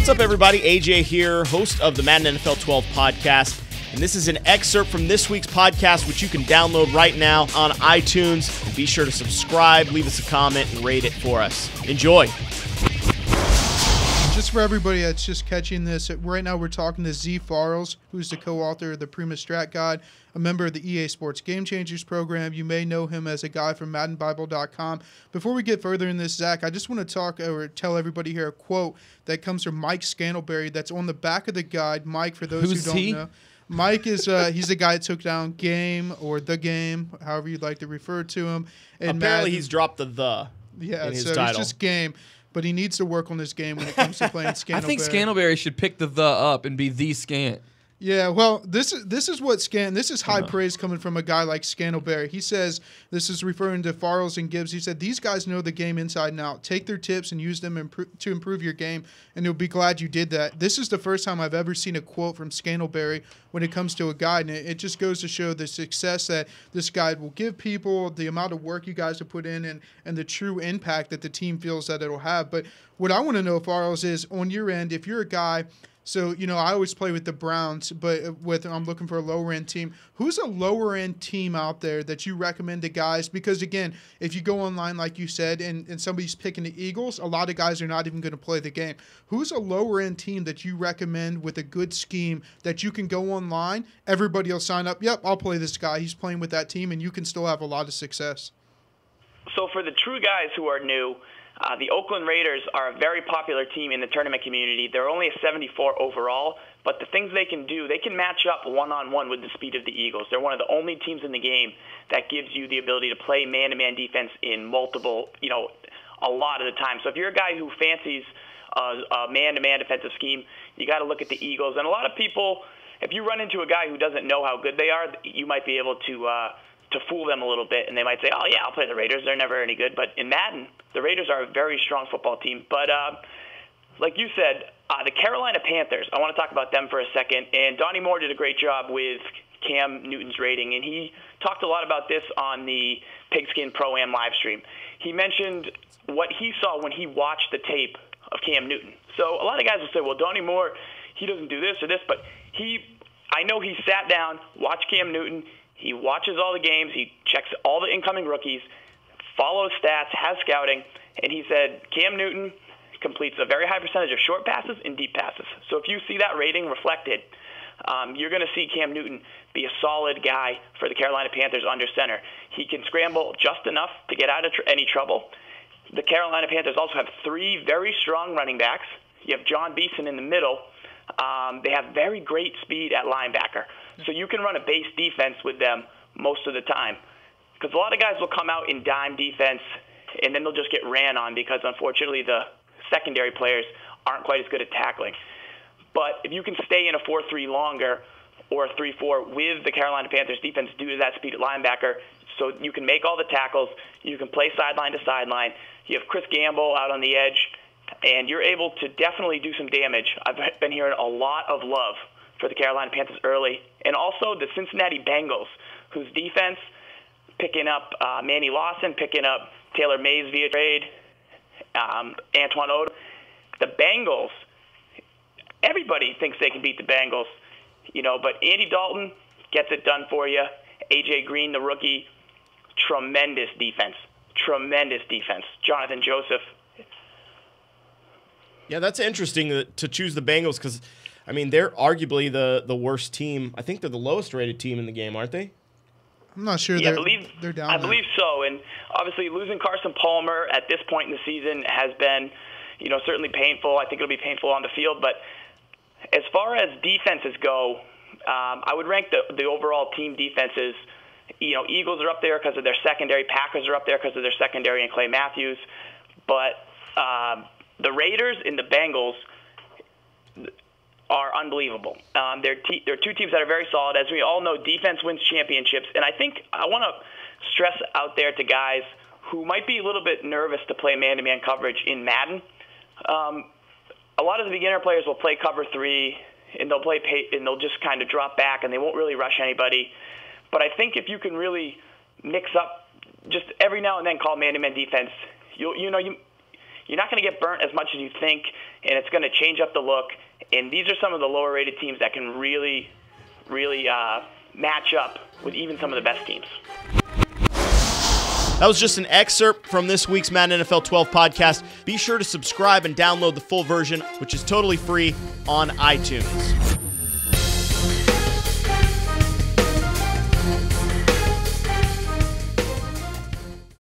What's up, everybody? AJ here, host of the Madden NFL 12 podcast. And this is an excerpt from this week's podcast, which you can download right now on iTunes. And be sure to subscribe, leave us a comment, and rate it for us. Enjoy. Just for everybody that's just catching this, right now we're talking to Z Farrells, who's the co-author of the Prima Strat Guide, a member of the EA Sports Game Changers program. You may know him as a guy from MaddenBible.com. Before we get further in this, Zach, I just want to talk or tell everybody here a quote that comes from Mike Scantlebury that's on the back of the guide. Mike, for those who don't know, Mike is he's the guy that took down Game or The Game, however you'd like to refer to him. And apparently he's dropped the in his title. It's just Game. But he needs to work on this game when it comes to playing Scantlebury. I think Scantlebury should pick the up and be the Scant. Yeah, well, this is what this is high praise coming from a guy like Scantlebury. He says, this is referring to Farrells and Gibbs. He said, these guys know the game inside and out. Take their tips and use them to improve your game, and you'll be glad you did that. This is the first time I've ever seen a quote from Scantlebury when it comes to a guide, and it just goes to show the success that this guide will give people, the amount of work you guys have put in, and the true impact that the team feels that it'll have. But what I want to know, Farrells, is on your end, if you're a guy. So, I always play with the Browns, but I'm looking for a lower-end team. Who's a lower-end team out there that you recommend to guys? Because, again, if you go online, like you said, and somebody's picking the Eagles, a lot of guys are not even going to play the game. Who's a lower-end team that you recommend with a good scheme that you can go online, everybody will sign up, yep, I'll play this guy, he's playing with that team, and you can still have a lot of success? So for the true guys who are new, the Oakland Raiders are a very popular team in the tournament community. They're only a 74 overall, but the things they can do, they can match up one-on-one with the speed of the Eagles. They're one of the only teams in the game that gives you the ability to play man-to-man defense in multiple, a lot of the time. So if you're a guy who fancies a man-to-man defensive scheme, you got to look at the Eagles. And a lot of people, if you run into a guy who doesn't know how good they are, you might be able to fool them a little bit, and they might say, oh, yeah, I'll play the Raiders. They're never any good. But in Madden, the Raiders are a very strong football team. But like you said, the Carolina Panthers, I want to talk about them for a second. And Donnie Moore did a great job with Cam Newton's rating, and he talked a lot about this on the Pigskin Pro-Am live stream. He mentioned what he saw when he watched the tape of Cam Newton. So a lot of guys will say, well, Donnie Moore, he doesn't do this or this, but I know he sat down, watched Cam Newton. He watches all the games. He checks all the incoming rookies, follows stats, has scouting, and he said Cam Newton completes a very high percentage of short passes and deep passes. So if you see that rating reflected, you're going to see Cam Newton be a solid guy for the Carolina Panthers under center. He can scramble just enough to get out of any trouble. The Carolina Panthers also have three very strong running backs. You have John Beeson in the middle. They have very great speed at linebacker. So you can run a base defense with them most of the time. Because a lot of guys will come out in dime defense, and then they'll just get ran on because, unfortunately, the secondary players aren't quite as good at tackling. But if you can stay in a 4-3 longer or a 3-4 with the Carolina Panthers defense due to that speed at linebacker, so you can make all the tackles, you can play sideline to sideline, you have Chris Gamble out on the edge, and you're able to definitely do some damage. I've been hearing a lot of love for the Carolina Panthers early, and also the Cincinnati Bengals, whose defense, picking up Manny Lawson, picking up Taylor Mays via trade, Antoine Odom. The Bengals, everybody thinks they can beat the Bengals, but Andy Dalton gets it done for you. A.J. Green, the rookie, tremendous defense. Jonathan Joseph. Yeah, that's interesting to choose the Bengals because, they're arguably the worst team. I think they're the lowest rated team in the game, aren't they? I'm not sure. Yeah, they're down. I believe so. And obviously losing Carson Palmer at this point in the season has been, certainly painful. I think it'll be painful on the field. But as far as defenses go, I would rank the overall team defenses. Eagles are up there because of their secondary. Packers are up there because of their secondary and Clay Matthews. But the Raiders and the Bengals are unbelievable. They're two teams that are very solid. As we all know, defense wins championships. And I think I want to stress out there to guys who might be a little bit nervous to play man-to-man coverage in Madden. A lot of the beginner players will play cover 3, and they'll just kind of drop back, and they won't really rush anybody. But I think if you can really mix up, just every now and then call man-to-man defense, you're not going to get burnt as much as you think, and it's going to change up the look. And these are some of the lower-rated teams that can really match up with even some of the best teams. That was just an excerpt from this week's Madden NFL 12 podcast. Be sure to subscribe and download the full version, which is totally free on iTunes.